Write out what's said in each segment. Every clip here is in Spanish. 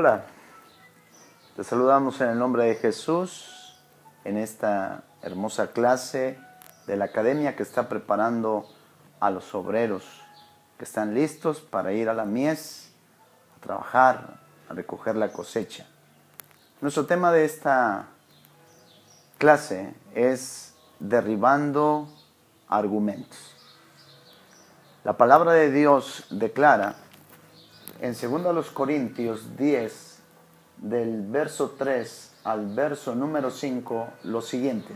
Hola, te saludamos en el nombre de Jesús en esta hermosa clase de la academia que está preparando a los obreros que están listos para ir a la mies, a trabajar, a recoger la cosecha. Nuestro tema de esta clase es derribando argumentos. La palabra de Dios declara en 2 Corintios 10, del verso 3 al verso número 5, lo siguiente.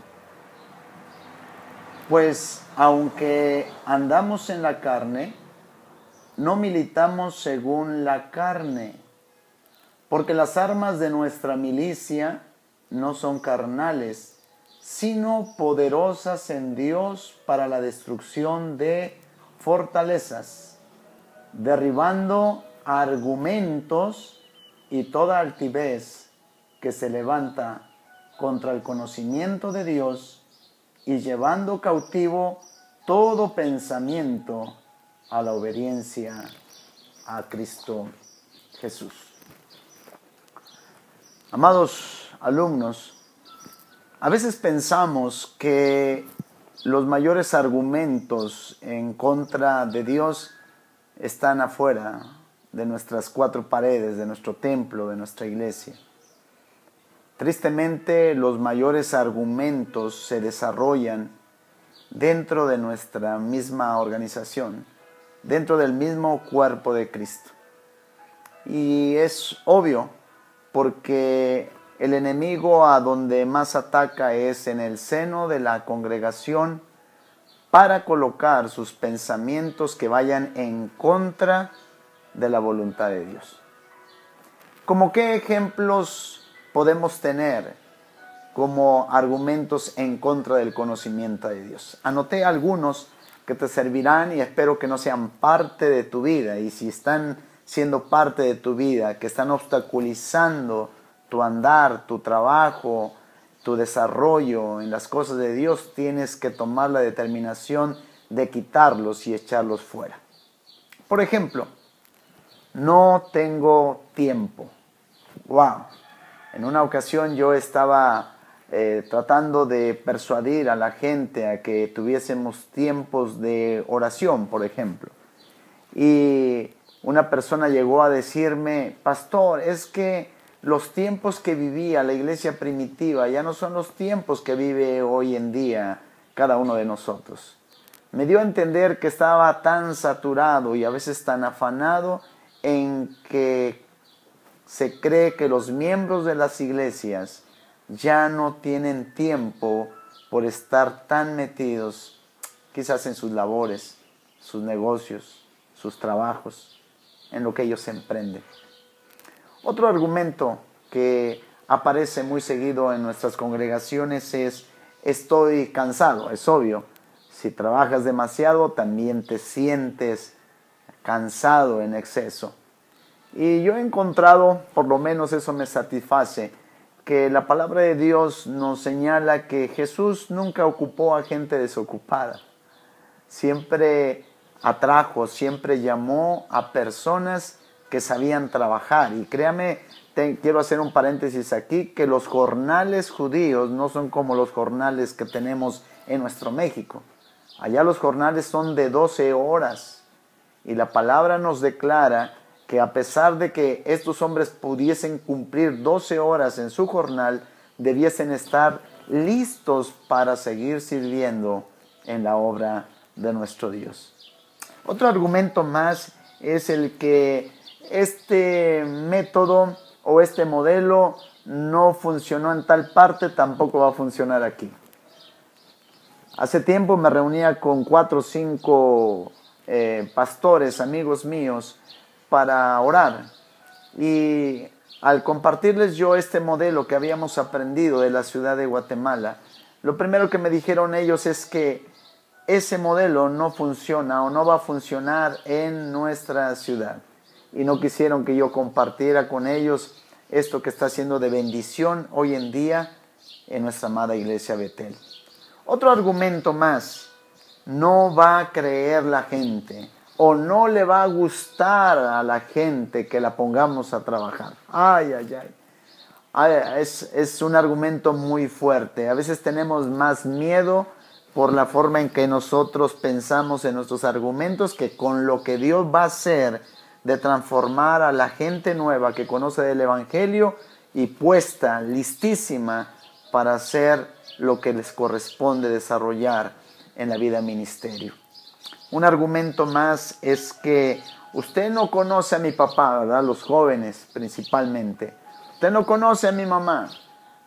Pues aunque andamos en la carne, no militamos según la carne, porque las armas de nuestra milicia no son carnales, sino poderosas en Dios para la destrucción de fortalezas, derribando argumentos y toda altivez que se levanta contra el conocimiento de Dios y llevando cautivo todo pensamiento a la obediencia a Cristo Jesús. Amados alumnos, a veces pensamos que los mayores argumentos en contra de Dios están afuera de nuestras cuatro paredes, de nuestro templo, de nuestra iglesia. Tristemente, los mayores argumentos se desarrollan dentro de nuestra misma organización, dentro del mismo cuerpo de Cristo. Y es obvio, porque el enemigo a donde más ataca es en el seno de la congregación para colocar sus pensamientos que vayan en contra de la voluntad de Dios. ¿Cómo qué ejemplos podemos tener como argumentos en contra del conocimiento de Dios? Anoté algunos que te servirán y espero que no sean parte de tu vida. Y si están siendo parte de tu vida, que están obstaculizando tu andar, tu trabajo, tu desarrollo en las cosas de Dios, tienes que tomar la determinación de quitarlos y echarlos fuera. Por ejemplo, no tengo tiempo. ¡Wow! En una ocasión yo estaba tratando de persuadir a la gente a que tuviésemos tiempos de oración, por ejemplo. Y una persona llegó a decirme: pastor, es que los tiempos que vivía la iglesia primitiva ya no son los tiempos que vive hoy en día cada uno de nosotros. Me dio a entender que estaba tan saturado y a veces tan afanado en que se cree que los miembros de las iglesias ya no tienen tiempo por estar tan metidos quizás en sus labores, sus negocios, sus trabajos, en lo que ellos emprenden. Otro argumento que aparece muy seguido en nuestras congregaciones es: estoy cansado. Es obvio, si trabajas demasiado también te sientes cansado en exceso. Y yo he encontrado, por lo menos eso me satisface, que la palabra de Dios nos señala que Jesús nunca ocupó a gente desocupada. Siempre atrajo, siempre llamó a personas que sabían trabajar. Y créame, quiero hacer un paréntesis aquí, que los jornales judíos no son como los jornales que tenemos en nuestro México. Allá los jornales son de 12 horas. Y la palabra nos declara que a pesar de que estos hombres pudiesen cumplir 12 horas en su jornal, debiesen estar listos para seguir sirviendo en la obra de nuestro Dios. Otro argumento más es el que este método o este modelo no funcionó en tal parte, tampoco va a funcionar aquí. Hace tiempo me reunía con 4 o 5 pastores, amigos míos, para orar. Y al compartirles yo este modelo que habíamos aprendido de la ciudad de Guatemala, lo primero que me dijeron ellos es que ese modelo no funciona o no va a funcionar en nuestra ciudad. Y no quisieron que yo compartiera con ellos esto que está siendo de bendición hoy en día en nuestra amada iglesia Betel. Otro argumento más: no va a creer la gente o no le va a gustar a la gente que la pongamos a trabajar. Ay, ay, ay. Es un argumento muy fuerte. A veces tenemos más miedo por la forma en que nosotros pensamos en nuestros argumentos que con lo que Dios va a hacer de transformar a la gente nueva que conoce del Evangelio y puesta, listísima para hacer lo que les corresponde desarrollar en la vida ministerio. Un argumento más es que usted no conoce a mi papá, ¿verdad? Los jóvenes principalmente. Usted no conoce a mi mamá.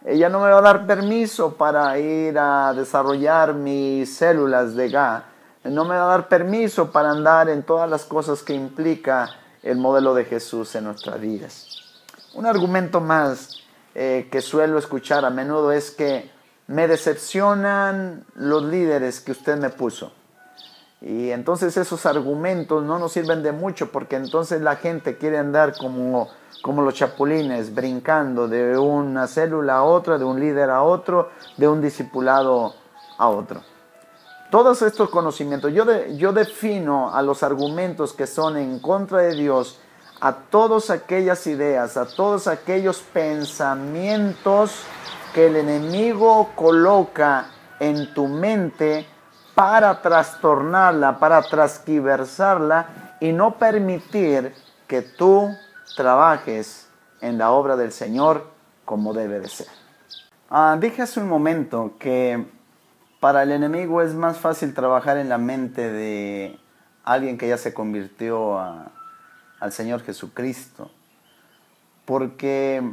Ella no me va a dar permiso para ir a desarrollar mis células de GA. No me va a dar permiso para andar en todas las cosas que implica el modelo de Jesús en nuestras vidas. Un argumento más que suelo escuchar a menudo es que me decepcionan los líderes que usted me puso. Y entonces esos argumentos no nos sirven de mucho porque entonces la gente quiere andar como los chapulines, brincando de una célula a otra, de un líder a otro, de un discipulado a otro. Todos estos conocimientos, yo defino a los argumentos que son en contra de Dios, a todas aquellas ideas, a todos aquellos pensamientos que el enemigo coloca en tu mente para trastornarla, para transquiversarla y no permitir que tú trabajes en la obra del Señor como debe de ser. Dije hace un momento que para el enemigo es más fácil trabajar en la mente de alguien que ya se convirtió al Señor Jesucristo, porque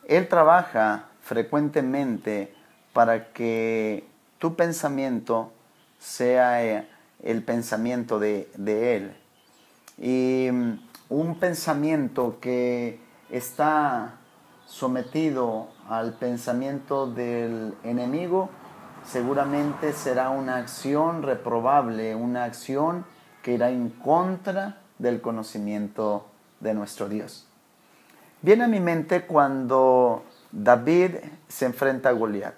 Él trabaja frecuentemente para que tu pensamiento sea el pensamiento de Él. Y un pensamiento que está sometido al pensamiento del enemigo seguramente será una acción reprobable, una acción que irá en contra del conocimiento de nuestro Dios. Viene a mi mente cuando David se enfrenta a Goliat.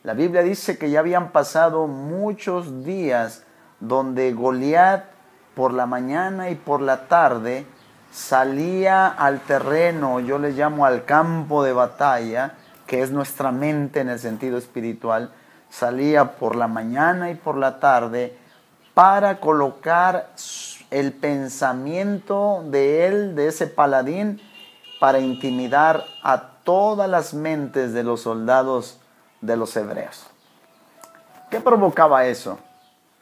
La Biblia dice que ya habían pasado muchos días donde Goliat por la mañana y por la tarde salía al terreno, yo le llamo al campo de batalla, que es nuestra mente en el sentido espiritual, salía por la mañana y por la tarde para colocar el pensamiento de él, de ese paladín, para intimidar a todas las mentes de los soldados de los hebreos. ¿Qué provocaba eso?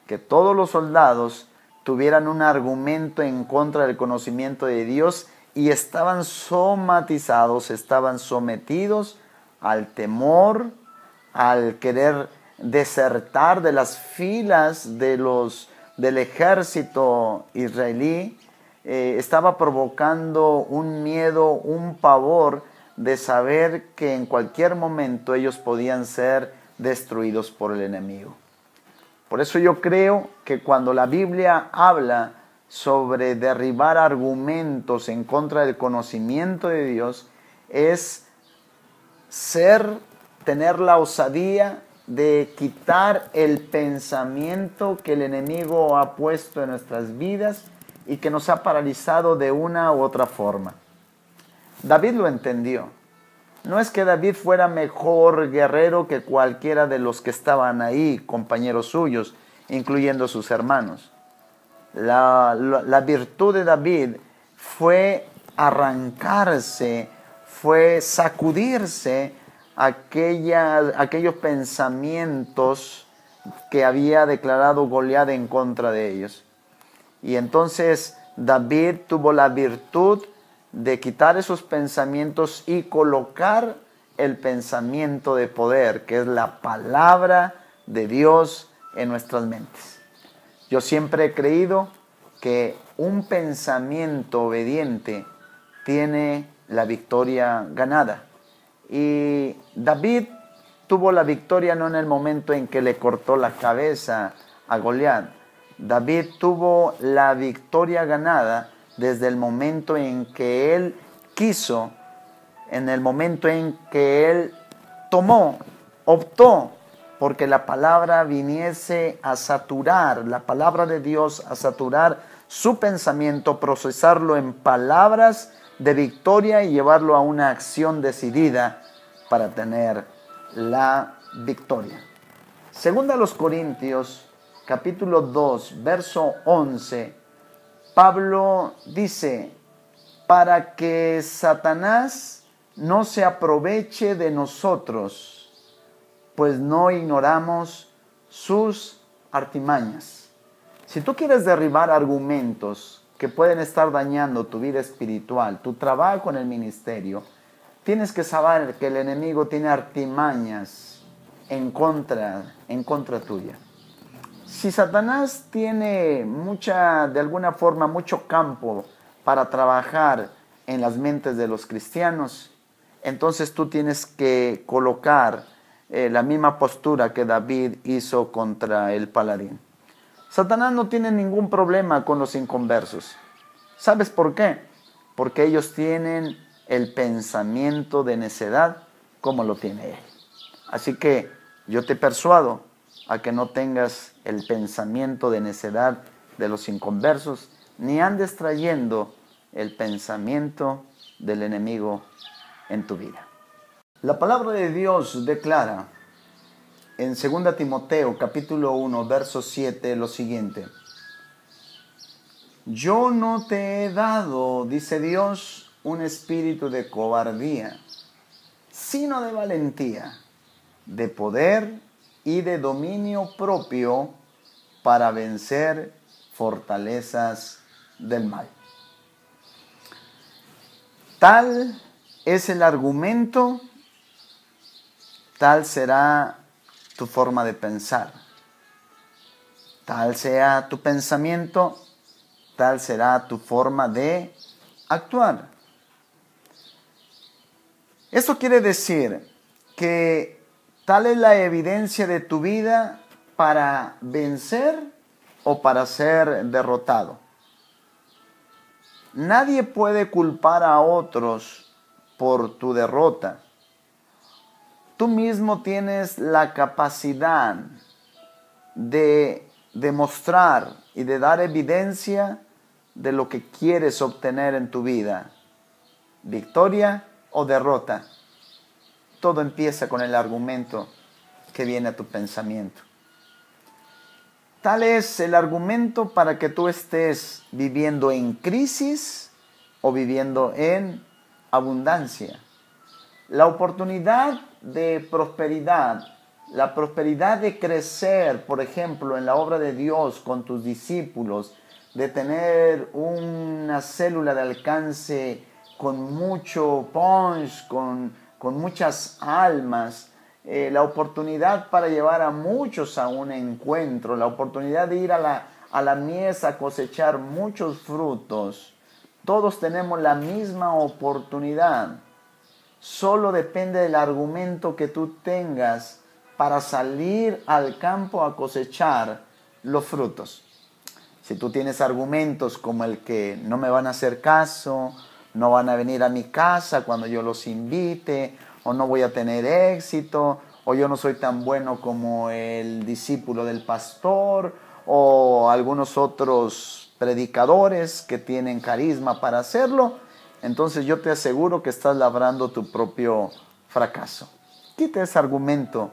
Que todos los soldados tuvieran un argumento en contra del conocimiento de Dios y estaban somatizados, estaban sometidos al temor, al querer desertar de las filas del ejército israelí. Estaba provocando un miedo, un pavor de saber que en cualquier momento ellos podían ser destruidos por el enemigo. Por eso yo creo que cuando la Biblia habla sobre derribar argumentos en contra del conocimiento de Dios, es tener la osadía de quitar el pensamiento que el enemigo ha puesto en nuestras vidas y que nos ha paralizado de una u otra forma. David lo entendió. No es que David fuera mejor guerrero que cualquiera de los que estaban ahí, compañeros suyos, incluyendo sus hermanos. La virtud de David fue arrancarse, fue sacudirse aquellos pensamientos que había declarado Goliat en contra de ellos. Y entonces David tuvo la virtud de quitar esos pensamientos y colocar el pensamiento de poder, que es la palabra de Dios en nuestras mentes. Yo siempre he creído que un pensamiento obediente tiene la victoria ganada. Y David tuvo la victoria no en el momento en que le cortó la cabeza a Goliat. David tuvo la victoria ganada desde el momento en que él quiso, en el momento en que él optó porque la palabra viniese a saturar, la palabra de Dios a saturar su pensamiento, procesarlo en palabras de victoria y llevarlo a una acción decidida para tener la victoria. Segunda a los Corintios, capítulo 2, verso 11, Pablo dice, para que Satanás no se aproveche de nosotros, pues no ignoramos sus artimañas. Si tú quieres derribar argumentos que pueden estar dañando tu vida espiritual, tu trabajo en el ministerio, tienes que saber que el enemigo tiene artimañas en contra tuya. Si Satanás tiene de alguna forma, mucho campo para trabajar en las mentes de los cristianos, entonces tú tienes que colocar la misma postura que David hizo contra el paladín. Satanás no tiene ningún problema con los inconversos. ¿Sabes por qué? Porque ellos tienen el pensamiento de necedad como lo tiene él. Así que yo te persuado a que no tengas el pensamiento de necedad de los inconversos, ni andes trayendo el pensamiento del enemigo en tu vida. La palabra de Dios declara en 2 Timoteo capítulo 1, verso 7 lo siguiente. Yo no te he dado, dice Dios, un espíritu de cobardía, sino de valentía, de poder y de dominio propio para vencer fortalezas del mal. Tal es el argumento, tal será tu forma de pensar. Tal sea tu pensamiento, tal será tu forma de actuar. Esto quiere decir que tal es la evidencia de tu vida para vencer o para ser derrotado. Nadie puede culpar a otros por tu derrota. Tú mismo tienes la capacidad de demostrar y de dar evidencia de lo que quieres obtener en tu vida, victoria o derrota. Todo empieza con el argumento que viene a tu pensamiento. Tal es el argumento para que tú estés viviendo en crisis o viviendo en abundancia. La oportunidad de prosperidad, la prosperidad de crecer, por ejemplo, en la obra de Dios con tus discípulos, de tener una célula de alcance con mucho punch, con muchas almas, la oportunidad para llevar a muchos a un encuentro, la oportunidad de ir a la mies a cosechar muchos frutos. Todos tenemos la misma oportunidad. Solo depende del argumento que tú tengas para salir al campo a cosechar los frutos. Si tú tienes argumentos como el que no me van a hacer caso, no van a venir a mi casa cuando yo los invite, o no voy a tener éxito, o yo no soy tan bueno como el discípulo del pastor, o algunos otros predicadores que tienen carisma para hacerlo, entonces yo te aseguro que estás labrando tu propio fracaso. Quita ese argumento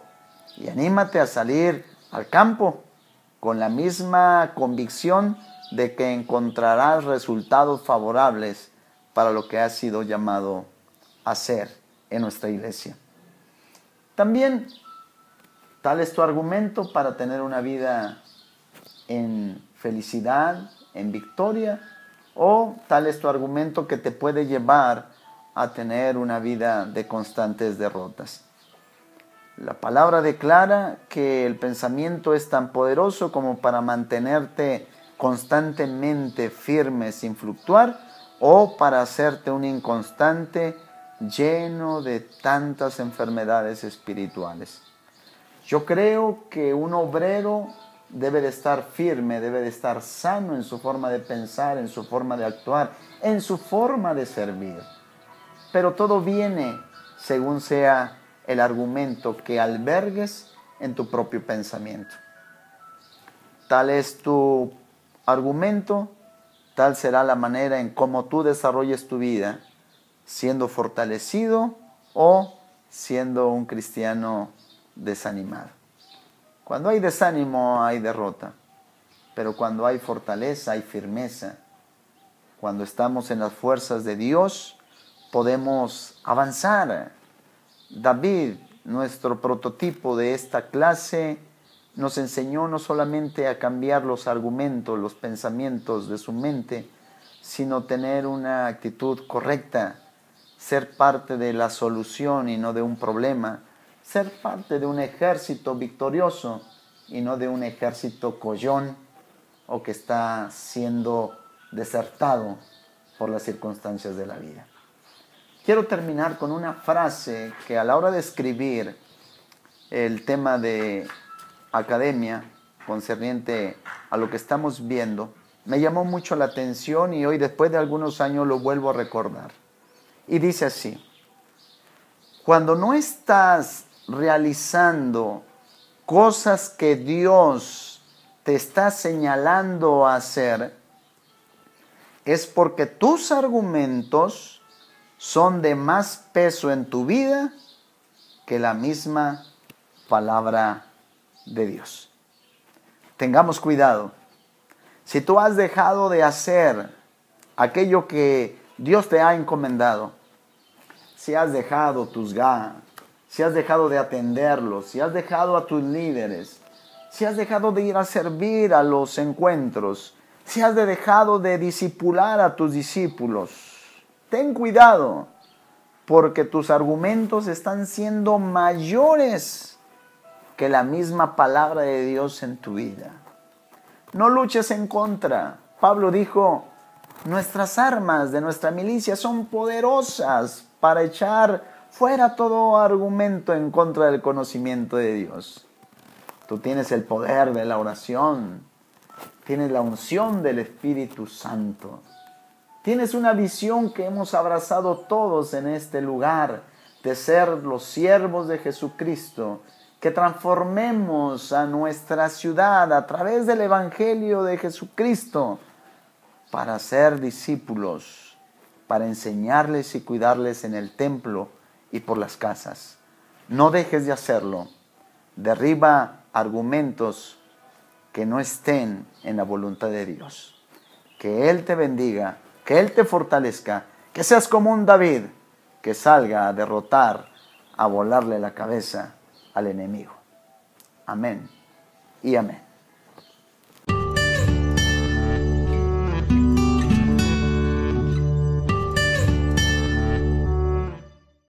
y anímate a salir al campo con la misma convicción de que encontrarás resultados favorables para lo que has sido llamado a hacer en nuestra iglesia. También, tal es tu argumento para tener una vida en felicidad, en victoria, o tal es tu argumento que te puede llevar a tener una vida de constantes derrotas. La palabra declara que el pensamiento es tan poderoso como para mantenerte constantemente firme sin fluctuar, o para hacerte un inconstante lleno de tantas enfermedades espirituales. Yo creo que un obrero debe de estar firme, debe de estar sano en su forma de pensar, en su forma de actuar, en su forma de servir. Pero todo viene según sea el argumento que albergues en tu propio pensamiento. Tal es tu argumento, tal será la manera en cómo tú desarrolles tu vida, siendo fortalecido o siendo un cristiano desanimado. Cuando hay desánimo hay derrota, pero cuando hay fortaleza hay firmeza. Cuando estamos en las fuerzas de Dios podemos avanzar. David, nuestro prototipo de esta clase, nos enseñó no solamente a cambiar los argumentos, los pensamientos de su mente, sino tener una actitud correcta, ser parte de la solución y no de un problema, ser parte de un ejército victorioso y no de un ejército collón o que está siendo desertado por las circunstancias de la vida. Quiero terminar con una frase que a la hora de escribir el tema de academia concerniente a lo que estamos viendo, me llamó mucho la atención y hoy después de algunos años lo vuelvo a recordar. Y dice así: cuando no estás realizando cosas que Dios te está señalando a hacer, es porque tus argumentos son de más peso en tu vida que la misma palabra de Dios. Tengamos cuidado. Si tú has dejado de hacer aquello que Dios te ha encomendado, si has dejado tus GA, si has dejado de atenderlos, si has dejado a tus líderes, si has dejado de ir a servir a los encuentros, si has dejado de discipular a tus discípulos, ten cuidado, porque tus argumentos están siendo mayores que la misma palabra de Dios en tu vida. No luches en contra. Pablo dijo: nuestras armas de nuestra milicia son poderosas para echar fuera todo argumento en contra del conocimiento de Dios. Tú tienes el poder de la oración, tienes la unción del Espíritu Santo, tienes una visión que hemos abrazado todos en este lugar, de ser los siervos de Jesucristo, que transformemos a nuestra ciudad a través del Evangelio de Jesucristo para ser discípulos, para enseñarles y cuidarles en el templo y por las casas. No dejes de hacerlo. Derriba argumentos que no estén en la voluntad de Dios. Que Él te bendiga, que Él te fortalezca, que seas como un David que salga a derrotar, a volarle la cabeza al enemigo. Amén y amén.